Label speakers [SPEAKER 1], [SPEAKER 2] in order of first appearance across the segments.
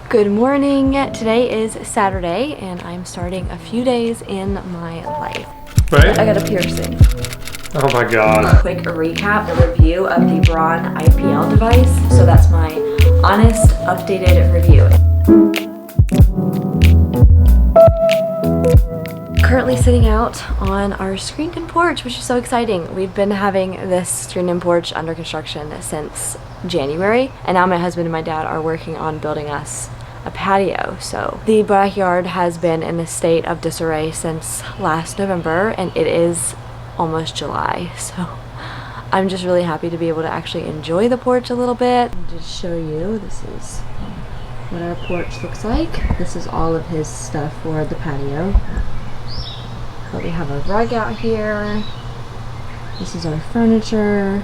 [SPEAKER 1] Good morning. Today is Saturday and I'm starting a few days in my life.
[SPEAKER 2] Right?
[SPEAKER 1] I got a piercing.
[SPEAKER 2] Oh my god.
[SPEAKER 1] Quick recap, the review of the Braun IPL device. So that's my honest, updated review. Currently sitting out on our screened-in porch, which is so exciting. We've been having this screened-in porch under construction since January, and now my husband and my dad are working on building us a patio. So the backyard has been in a state of disarray since last November, and it is almost July. So I'm just really happy to be able to actually enjoy the porch a little bit. I'll just show you, this is what our porch looks like. This is all of his stuff for the patio. But we have a rug out here. This is our furniture.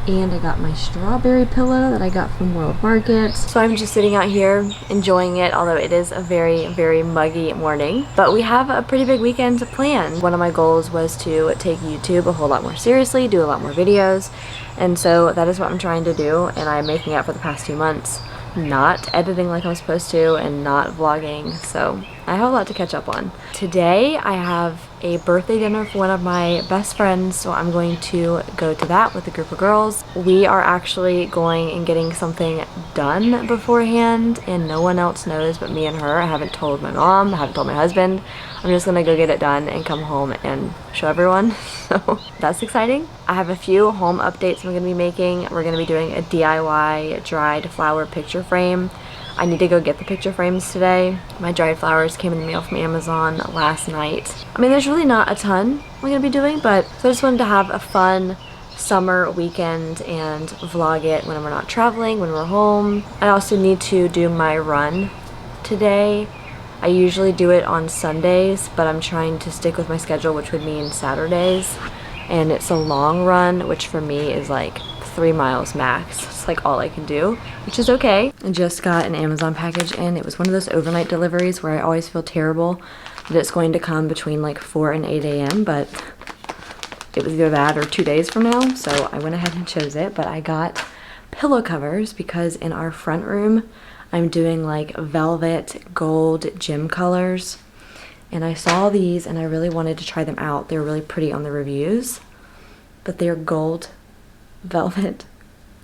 [SPEAKER 1] And I got my strawberry pillow that I got from World Market. So I'm just sitting out here enjoying it, although it is a very, very muggy morning. But we have a pretty big weekend planned. One of my goals was to take YouTube a whole lot more seriously, do a lot more videos. And so that is what I'm trying to do, and I'm making up for the past 2 months not editing like I'm supposed to and not vlogging, so I have a lot to catch up on. Today I have a birthday dinner for one of my best friends, so I'm going to go to that with a group of girls. We are actually going and getting something done beforehand, and no one else knows but me and her. I haven't told my mom, I haven't told my husband. I'm just gonna go get it done and come home and show everyone, so that's exciting. I have a few home updates I'm gonna be making. We're gonna be doing a DIY dried flower picture frame. I need to go get the picture frames today. My dried flowers came in the mail from Amazon last night. I mean, there's really not a ton we're gonna be doing, but so I just wanted to have a fun summer weekend and vlog it when we're not traveling, when we're home. I also need to do my run today. I usually do it on Sundays, but I'm trying to stick with my schedule, which would mean Saturdays. And it's a long run, which for me is like 3 miles max. It's like all I can do, which is okay. I just got an Amazon package in. It was one of those overnight deliveries where I always feel terrible that it's going to come between like 4 and 8 a.m., but it was either that or 2 days from now, so I went ahead and chose it. But I got pillow covers because in our front room, I'm doing like velvet gold gym colors. And I saw these and I really wanted to try them out. They were really pretty on the reviews, but they're gold velvet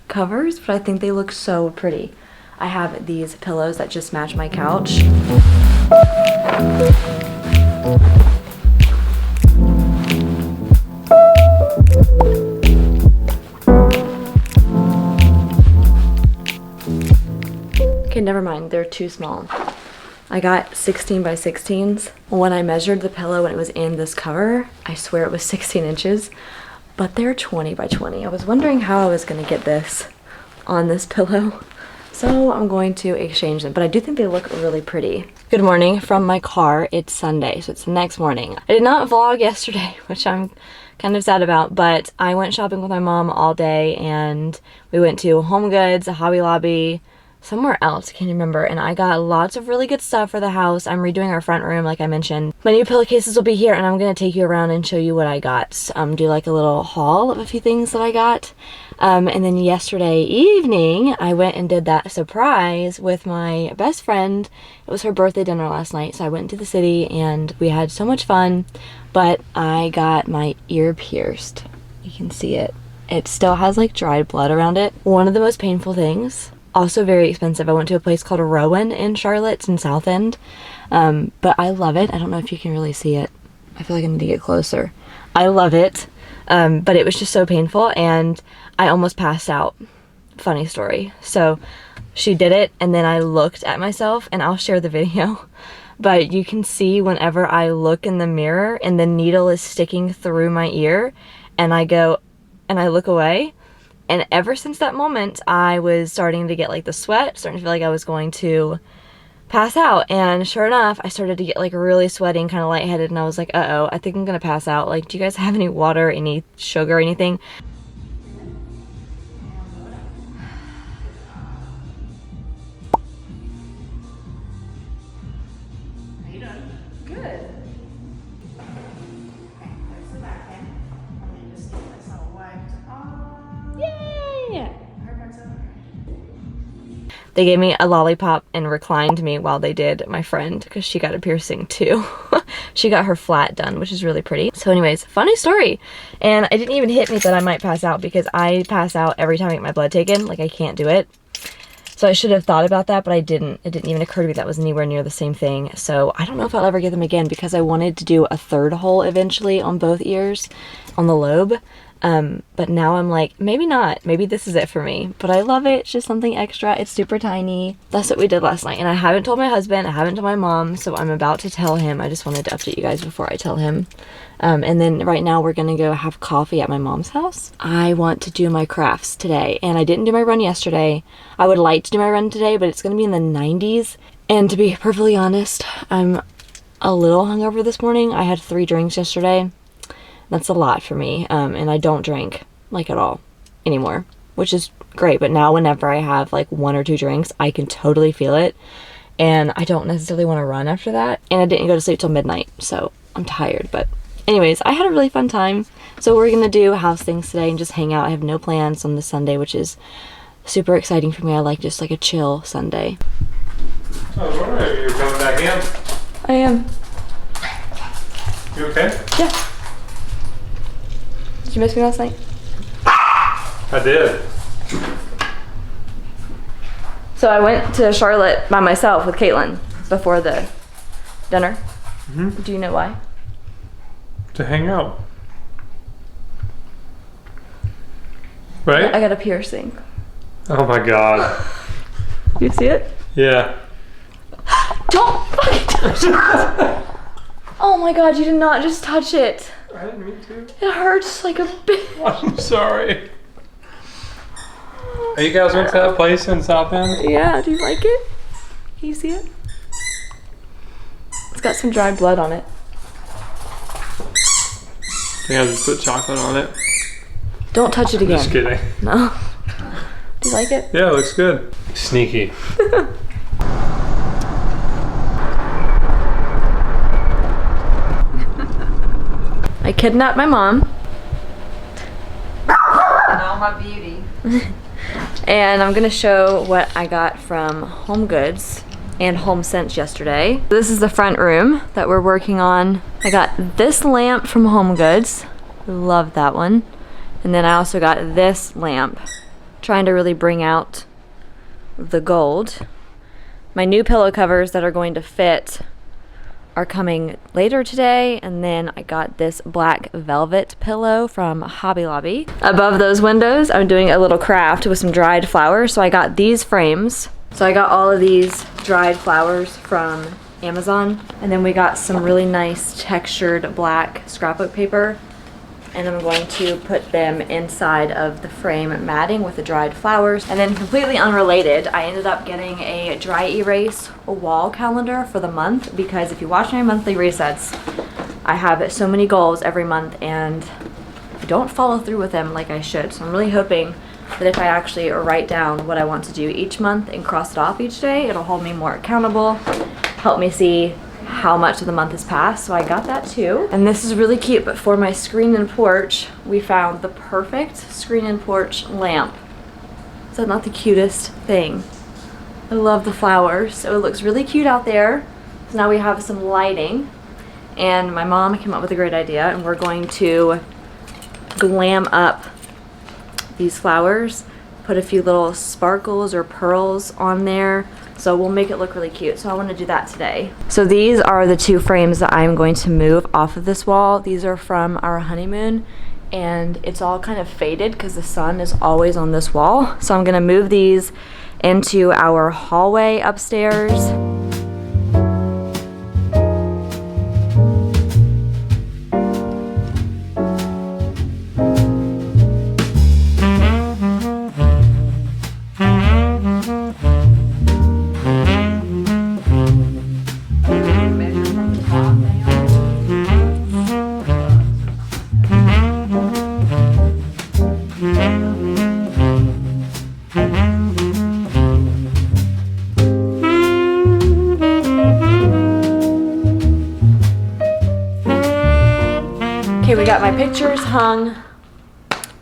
[SPEAKER 1] covers, but I think they look so pretty. I have these pillows that just match my couch. Okay, never mind, they're too small. I got 16 by 16s. When I measured the pillow when it was in this cover, I swear it was 16 inches, but they're 20 by 20. I was wondering how I was gonna get this on this pillow, so I'm going to exchange them, but I do think they look really pretty. Good morning from my car. It's Sunday, so it's the next morning. I did not vlog yesterday, which I'm kind of sad about, but I went shopping with my mom all day, and we went to Home Goods, Hobby Lobby, somewhere else, I can't remember, and I got lots of really good stuff for the house. I'm redoing our front room, like I mentioned. My new pillowcases will be here, and I'm gonna take you around and show you what I got. Do like a little haul of a few things that I got. And then yesterday evening, I went and did that surprise with my best friend. It was her birthday dinner last night, so I went into the city, and we had so much fun, but I got my ear pierced. You can see it. It still has like dried blood around it. One of the most painful things. Also very expensive. I went to a place called Rowan in Charlotte. It's in South End. But I love it. I don't know if you can really see it. I feel like I need to get closer. I love it. But it was just so painful and I almost passed out. Funny story. So she did it and then I looked at myself, and I'll share the video. But you can see whenever I look in the mirror and the needle is sticking through my ear, and I go and I look away. And ever since that moment, I was starting to get like the sweat, starting to feel like I was going to pass out. And sure enough, I started to get like really sweaty and kind of lightheaded, and I was like, uh-oh, I think I'm gonna pass out. Like, do you guys have any water, any sugar, anything? How you doing? Good. Yay! They gave me a lollipop and reclined me while they did my friend, because she got a piercing too. She got her flat done, which is really pretty. So anyways, funny story. And it didn't even hit me that I might pass out, because I pass out every time I get my blood taken. Like, I can't do it. So I should have thought about that, but I didn't. It didn't even occur to me that was anywhere near the same thing. So I don't know if I'll ever get them again, because I wanted to do a third hole eventually on both ears, on the lobe. But now I'm like, maybe not. Maybe this is it for me. But I love it. It's just something extra. It's super tiny. That's what we did last night. And I haven't told my husband. I haven't told my mom. So I'm about to tell him. I just wanted to update you guys before I tell him. And then right now we're going to go have coffee at my mom's house. I want to do my crafts today. And I didn't do my run yesterday. I would like to do my run today, but it's going to be in the 90s. And to be perfectly honest, I'm a little hungover this morning. I had 3 drinks yesterday. That's a lot for me, and I don't drink, like, at all anymore, which is great. But now whenever I have, like, 1 or 2 drinks, I can totally feel it, and I don't necessarily want to run after that. And I didn't go to sleep till midnight, so I'm tired. But anyways, I had a really fun time. So we're gonna do house things today and just hang out. I have no plans on this Sunday, which is super exciting for me. I like just, like, a chill Sunday.
[SPEAKER 2] Oh, all right. You're coming back in?
[SPEAKER 1] I am.
[SPEAKER 2] You okay?
[SPEAKER 1] Yeah. Did you miss me last night?
[SPEAKER 2] I did.
[SPEAKER 1] So I went to Charlotte by myself with Caitlin before the dinner.
[SPEAKER 2] Mm-hmm.
[SPEAKER 1] Do you know why?
[SPEAKER 2] To hang out. Right?
[SPEAKER 1] I got a piercing.
[SPEAKER 2] Oh my god.
[SPEAKER 1] You see it?
[SPEAKER 2] Yeah.
[SPEAKER 1] Don't fucking touch it! Oh my god, you did not just touch it.
[SPEAKER 2] I didn't mean to.
[SPEAKER 1] It hurts like a bitch.
[SPEAKER 2] I'm sorry. Are you guys went to that place in South End?
[SPEAKER 1] Yeah, do you like it? Can you see it? It's got some dried blood on it.
[SPEAKER 2] I think I just put chocolate on it.
[SPEAKER 1] Don't touch it again.
[SPEAKER 2] Just kidding.
[SPEAKER 1] No. Do you like it?
[SPEAKER 2] Yeah, it looks good. Sneaky.
[SPEAKER 1] I kidnapped my mom.
[SPEAKER 3] And all my beauty.
[SPEAKER 1] And I'm gonna show what I got from Home Goods and Home Sense yesterday. This is the front room that we're working on. I got this lamp from Home Goods. Love that one. And then I also got this lamp. Trying to really bring out the gold. My new pillow covers that are going to fit are coming later today, and then I got this black velvet pillow from Hobby Lobby. Above those windows, I'm doing a little craft with some dried flowers, so I got these frames. So I got all of these dried flowers from Amazon, and then we got some really nice textured black scrapbook paper, and I'm going to put them inside of the frame matting with the dried flowers. And then completely unrelated, I ended up getting a dry erase wall calendar for the month, because if you watch my monthly resets, I have so many goals every month and I don't follow through with them like I should. So I'm really hoping that if I actually write down what I want to do each month and cross it off each day, it'll hold me more accountable, help me see how much of the month has passed. So I got that too. And this is really cute, but for my screen and porch, we found the perfect screen and porch lamp. Is that not the cutest thing? I love the flowers. So it looks really cute out there. So now we have some lighting, and my mom came up with a great idea, and we're going to glam up these flowers, put a few little sparkles or pearls on there. So we'll make it look really cute. So I want to do that today. So these are the 2 frames that I'm going to move off of this wall. These are from our honeymoon, and it's all kind of faded because the sun is always on this wall. So I'm going to move these into our hallway upstairs. Okay, we got my pictures hung,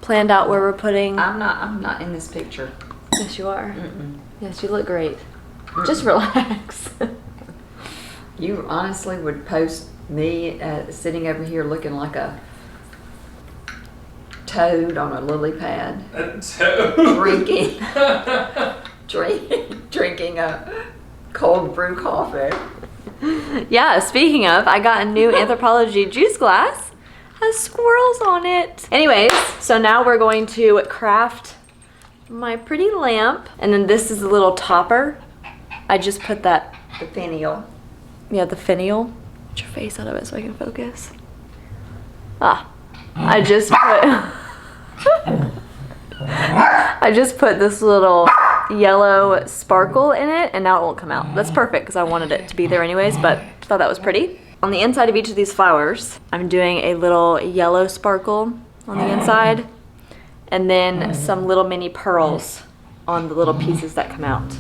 [SPEAKER 1] planned out where we're putting.
[SPEAKER 3] I'm not in this picture.
[SPEAKER 1] Yes, you are. Yes, you look great. Just relax.
[SPEAKER 3] You honestly would post me sitting over here looking like a toad on a lily pad, drinking a cold brew coffee.
[SPEAKER 1] Yeah, speaking of, I got a new Anthropologie juice glass. Has squirrels on it. Anyways, so now we're going to craft my pretty lamp. And then this is a little topper. I just put that,
[SPEAKER 3] The finial.
[SPEAKER 1] yeah, the finial. Get your face out of it so I can focus. I just put this little yellow sparkle in it, and now it won't come out. That's perfect because I wanted it to be there anyways, but I thought that was pretty. On the inside of each of these flowers, I'm doing a little yellow sparkle on the inside, and then some little mini pearls on the little pieces that come out.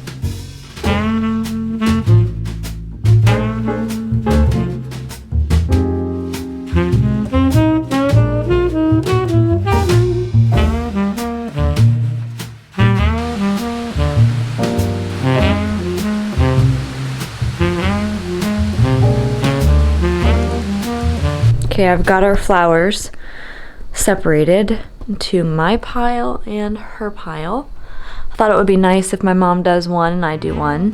[SPEAKER 1] Okay, I've got our flowers separated into my pile and her pile. I thought it would be nice if my mom does one and I do one.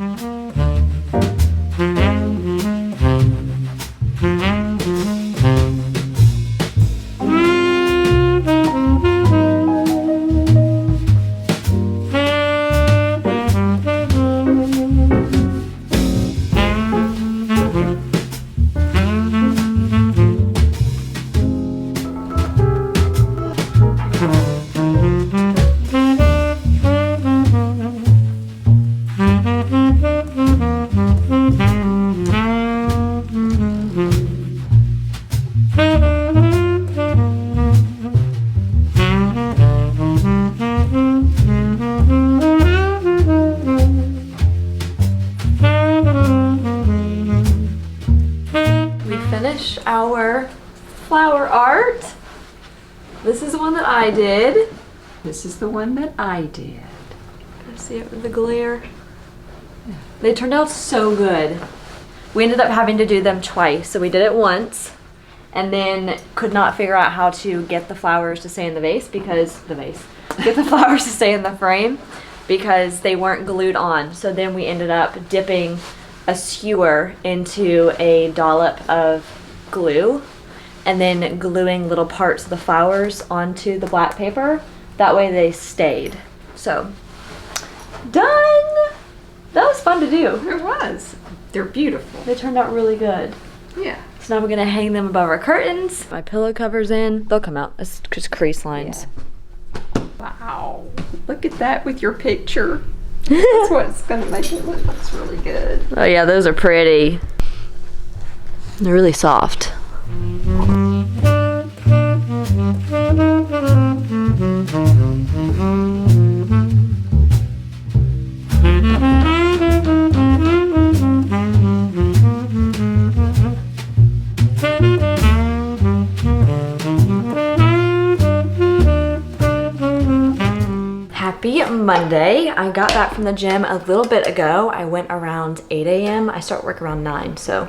[SPEAKER 1] Our flower art. This is the one that I did.
[SPEAKER 3] This is the one that I did.
[SPEAKER 1] Let's see it with the glare. They turned out so good. We ended up having to do them twice. So we did it once and then could not figure out how to get the flowers to stay in the vase because get the flowers to stay in the frame because they weren't glued on. So then we ended up dipping a skewer into a dollop of glue and then gluing little parts of the flowers onto the black paper. That way they stayed. So, done! That was fun to do.
[SPEAKER 3] It was. They're beautiful.
[SPEAKER 1] They turned out really good.
[SPEAKER 3] Yeah.
[SPEAKER 1] So now we're gonna hang them above our curtains. My pillow covers in. They'll come out. It's just crease lines.
[SPEAKER 3] Yeah. Wow. Look at that with your picture. That's what's gonna make it look really good.
[SPEAKER 1] Oh yeah, those are pretty. They're really soft. Happy Monday. I got back from the gym a little bit ago. I went around 8 a.m. I start work around 9, so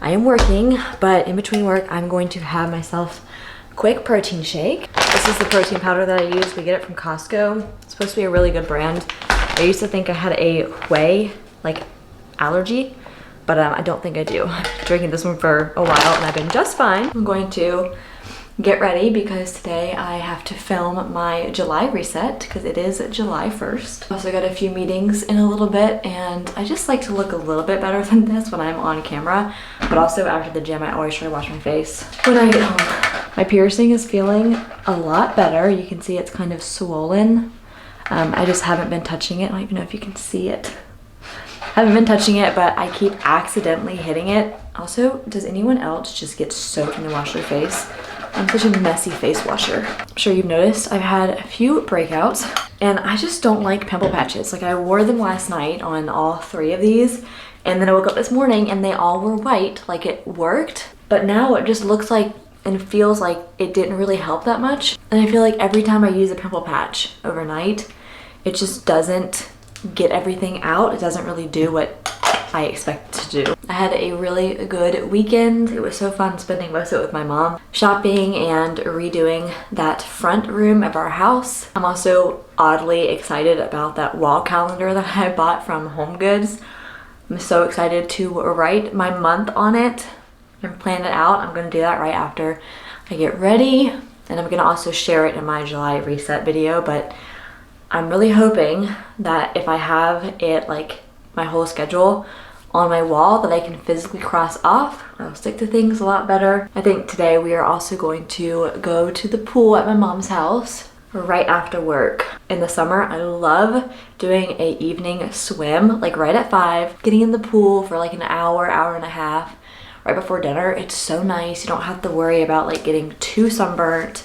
[SPEAKER 1] I am working, but in between work, I'm going to have myself a quick protein shake. This is the protein powder that I use. We get it from Costco. It's supposed to be a really good brand. I used to think I had a whey, allergy, but I don't think I do. I've been drinking this one for a while and I've been just fine. I'm going to get ready because today I have to film my July reset because it is July 1st. Also got a few meetings in a little bit and I just like to look a little bit better than this when I'm on camera, but also after the gym I always try to wash my face when I get home. My piercing is feeling a lot better. You can see it's kind of swollen. I just haven't been touching it. I don't even know if you can see it. I haven't been touching it, but I keep accidentally hitting it. Also, does anyone else just get soaked when they wash their face? I'm such a messy face washer. I'm sure you've noticed I've had a few breakouts and I just don't like pimple patches. I wore them last night on all 3 of these and then I woke up this morning and they all were white, like it worked. But now it just looks like and feels like it didn't really help that much. And I feel like every time I use a pimple patch overnight, it just doesn't get everything out, it doesn't really do what I expect to do. I had a really good weekend. It was so fun spending most of it with my mom, shopping and redoing that front room of our house. I'm also oddly excited about that wall calendar that I bought from Home Goods. I'm so excited to write my month on it and plan it out. I'm gonna do that right after I get ready, and I'm gonna also share it in my July reset video. But I'm really hoping that if I have it, like my whole schedule on my wall, that I can physically cross off, I'll stick to things a lot better. I think today we are also going to go to the pool at my mom's house right after work. In the summer, I love doing a evening swim, like right at 5, getting in the pool for like an hour, hour and a half, right before dinner. It's so nice. You don't have to worry about like getting too sunburnt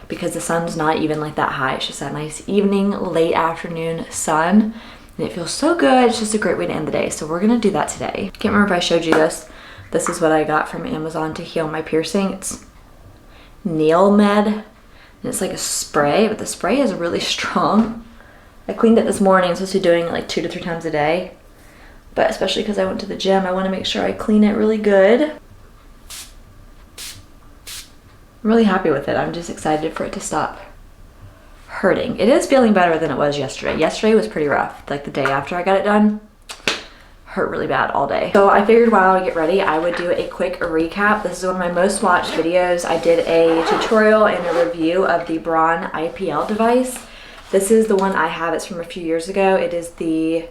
[SPEAKER 1] because the sun's not even like that high. It's just that nice evening, late afternoon sun, and it feels so good. It's just a great way to end the day. So we're gonna do that today. Can't remember if I showed you this. This is what I got from Amazon to heal my piercing. It's Nail Med. And it's like a spray, but the spray is really strong. I cleaned it this morning. I'm supposed to be doing it like 2 to 3 times a day. But especially because I went to the gym, I want to make sure I clean it really good. I'm really happy with it. I'm just excited for it to stop hurting. It is feeling better than it was yesterday. Yesterday was pretty rough. Like the day after I got it done, hurt really bad all day. So I figured while I get ready, I would do a quick recap. This is one of my most watched videos. I did a tutorial and a review of the Braun IPL device. This is the one I have. It's from a few years ago. It is the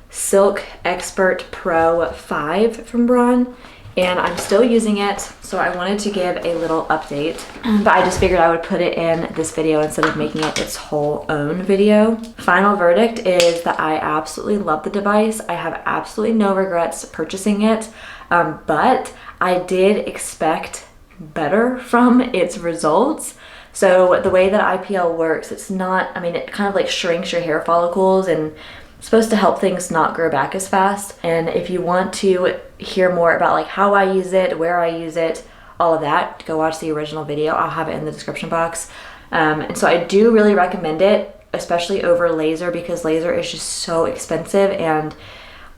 [SPEAKER 1] Silk Expert Pro 5 from Braun, and I'm still using it, so I wanted to give a little update, but I just figured I would put it in this video instead of making it its whole own video. Final verdict is that I absolutely love the device. I have absolutely no regrets purchasing it, but I did expect better from its results. So the way that IPL works, it's not, I mean, it kind of like shrinks your hair follicles and supposed to help things not grow back as fast. And if you want to hear more about like how I use it, where I use it, all of that, go watch the original video. I'll have it in the description box. And so I do really recommend it, especially over laser, because laser is just so expensive, and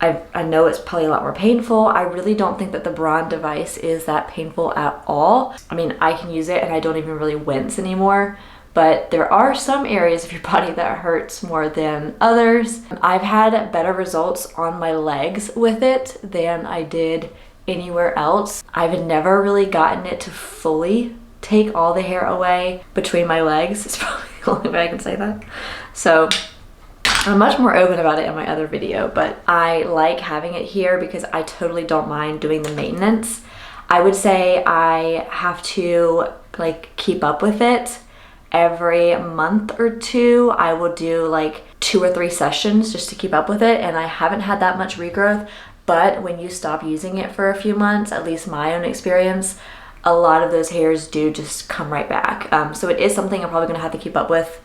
[SPEAKER 1] I know it's probably a lot more painful. I really don't think that the Braun device is that painful at all. I mean, I can use it and I don't even really wince anymore. But there are some areas of your body that hurts more than others. I've had better results on my legs with it than I did anywhere else. I've never really gotten it to fully take all the hair away between my legs. It's probably the only way I can say that. So I'm much more open about it in my other video, but I like having it here because I totally don't mind doing the maintenance. I would say I have to like keep up with it. Every month or 2, I will do like 2 or 3 sessions just to keep up with it, and I haven't had that much regrowth. But when you stop using it for a few months, at least my own experience, a lot of those hairs do just come right back. So it is something I'm probably gonna have to keep up with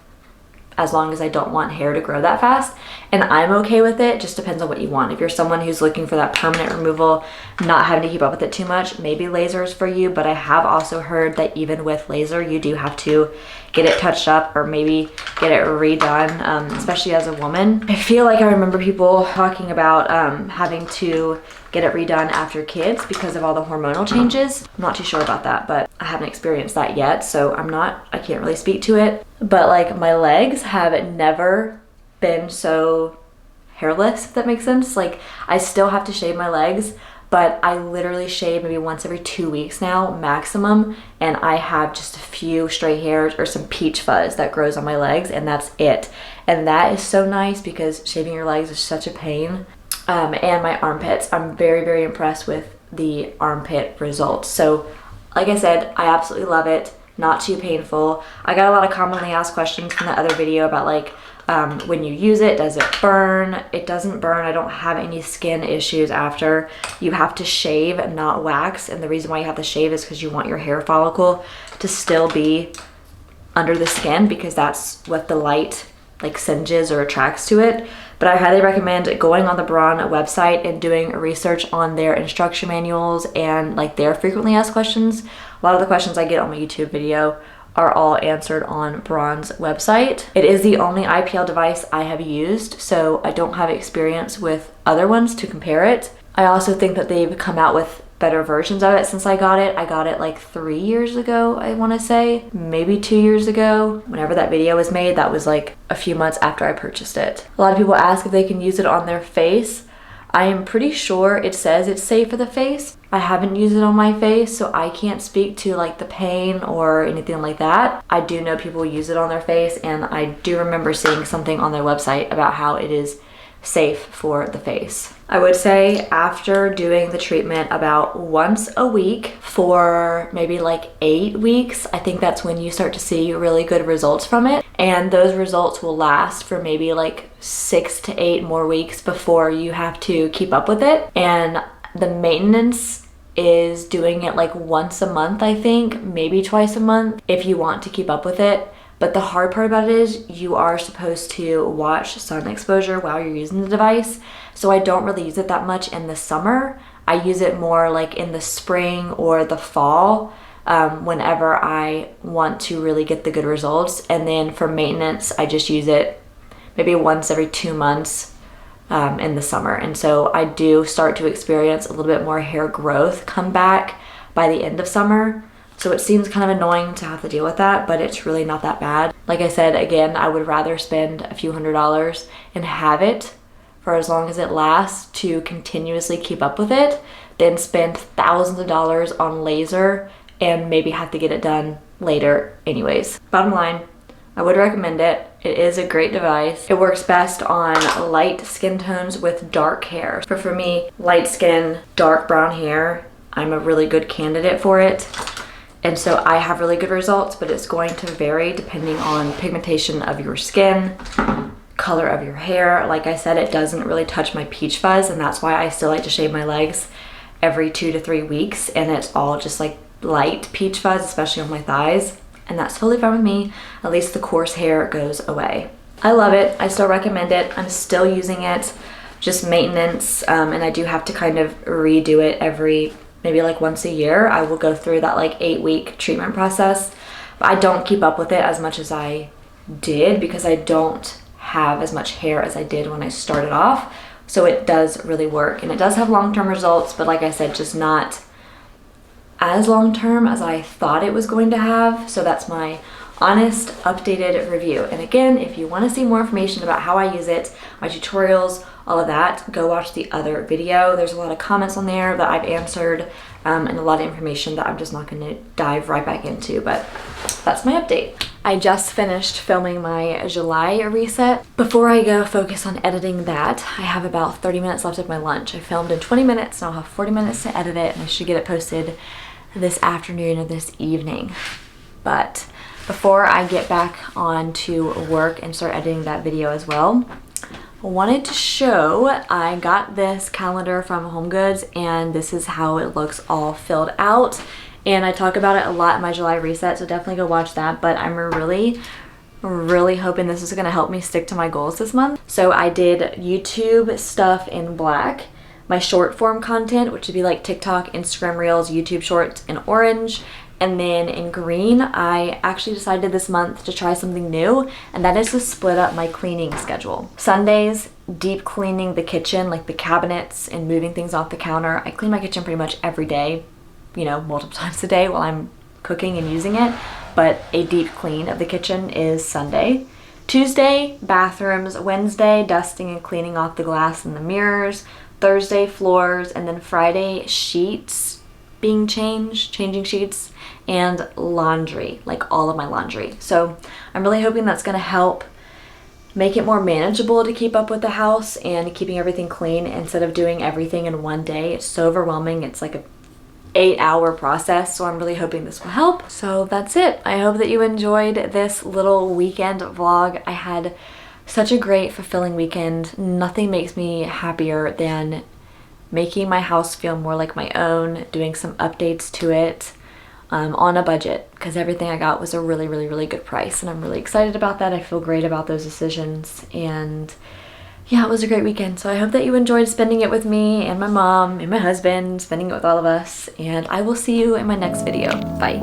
[SPEAKER 1] as long as I don't want hair to grow that fast. And I'm okay with it, just depends on what you want. If you're someone who's looking for that permanent removal, not having to keep up with it too much, maybe laser is for you. But I have also heard that even with laser, you do have to get it touched up or maybe get it redone, especially as a woman. I feel like I remember people talking about having to get it redone after kids because of all the hormonal changes. I'm not too sure about that, but I haven't experienced that yet, so I can't really speak to it. But like my legs have never been so hairless, if that makes sense. Like I still have to shave my legs, but I literally shave maybe once every 2 weeks now, maximum, and I have just a few stray hairs or some peach fuzz that grows on my legs, and that's it. And that is so nice because shaving your legs is such a pain. And my armpits, I'm very, very impressed with the armpit results. So like I said, I absolutely love it. Not too painful. I got a lot of commonly asked questions from the other video about like when you use it, does it burn? It doesn't burn. I don't have any skin issues after. You have to shave, not wax, and the reason why you have to shave is because you want your hair follicle to still be under the skin, because that's what the light like singes or attracts to it. But I highly recommend going on the Braun website and doing research on their instruction manuals and like their frequently asked questions. A lot of the questions I get on my YouTube video are all answered on Braun's website. It is the only IPL device I have used, so I don't have experience with other ones to compare it. I also think that they've come out with better versions of it since I got it. I got it like 3 years ago, I want to say, maybe 2 years ago. Whenever that video was made, that was like a few months after I purchased it. A lot of people ask if they can use it on their face. I am pretty sure it says it's safe for the face. I haven't used it on my face, so I can't speak to like the pain or anything like that. I do know people use it on their face, and I do remember seeing something on their website about how it is safe for the face. I would say after doing the treatment about once a week for maybe like 8 weeks, I think that's when you start to see really good results from it. And those results will last for maybe like 6 to 8 more weeks before you have to keep up with it. And the maintenance is doing it like once a month, I think, maybe twice a month if you want to keep up with it. But the hard part about it is you are supposed to watch sun exposure while you're using the device. So I don't really use it that much in the summer. I use it more like in the spring or the fall whenever I want to really get the good results. And then for maintenance, I just use it maybe once every 2 months in the summer. And so I do start to experience a little bit more hair growth come back by the end of summer. So it seems kind of annoying to have to deal with that, but it's really not that bad. Like I said, again, I would rather spend a few $100s and have it for as long as it lasts to continuously keep up with it than spend thousands of dollars on laser and maybe have to get it done later anyways. Bottom line, I would recommend it. It is a great device. It works best on light skin tones with dark hair. But for me, light skin, dark brown hair, I'm a really good candidate for it. And so I have really good results, but it's going to vary depending on pigmentation of your skin, color of your hair. Like I said, it doesn't really touch my peach fuzz, and that's why I still like to shave my legs every 2 to 3 weeks, and it's all just like light peach fuzz, especially on my thighs. And that's totally fine with me. At least the coarse hair goes away. I love it. I still recommend it. I'm still using it, just maintenance, and I do have to kind of redo it every maybe like once a year. I will go through that like 8-week treatment process, but I don't keep up with it as much as I did because I don't have as much hair as I did when I started off. So it does really work, and it does have long-term results, but like I said, just not as long-term as I thought it was going to have. So that's my honest, updated review. And again, if you want to see more information about how I use it, my tutorials, all of that, go watch the other video. There's a lot of comments on there that I've answered and a lot of information that I'm just not going to dive right back into, but that's my update. I just finished filming my July reset. Before I go focus on editing that, I have about 30 minutes left of my lunch. I filmed in 20 minutes and I'll have 40 minutes to edit it, and I should get it posted this afternoon or this evening. But before I get back on to work and start editing that video as well, I wanted to show, I got this calendar from HomeGoods, and this is how it looks all filled out. And I talk about it a lot in my July reset, so definitely go watch that. But I'm really hoping this is gonna help me stick to my goals this month. So I did YouTube stuff in black, my short form content, which would be like TikTok, Instagram Reels, YouTube Shorts in orange. And then in green, I actually decided this month to try something new, and that is to split up my cleaning schedule. Sundays, deep cleaning the kitchen, like the cabinets and moving things off the counter. I clean my kitchen pretty much every day, you know, multiple times a day while I'm cooking and using it, but a deep clean of the kitchen is Sunday. Tuesday, bathrooms. Wednesday, dusting and cleaning off the glass and the mirrors. Thursday, floors. And then Friday, sheets being changing sheets, and laundry, like all of my laundry. So I'm really hoping that's gonna help make it more manageable to keep up with the house and keeping everything clean instead of doing everything in one day. It's so overwhelming. It's like a 8-hour process, so I'm really hoping this will help. So that's it. I hope that you enjoyed this little weekend vlog. I had such a great, fulfilling weekend. Nothing makes me happier than making my house feel more like my own, doing some updates to it on a budget, because everything I got was a really good price, and I'm really excited about that. I feel great about those decisions, and yeah, it was a great weekend. So I hope that you enjoyed spending it with me and my mom and my husband, spending it with all of us, and I will see you in my next video. Bye.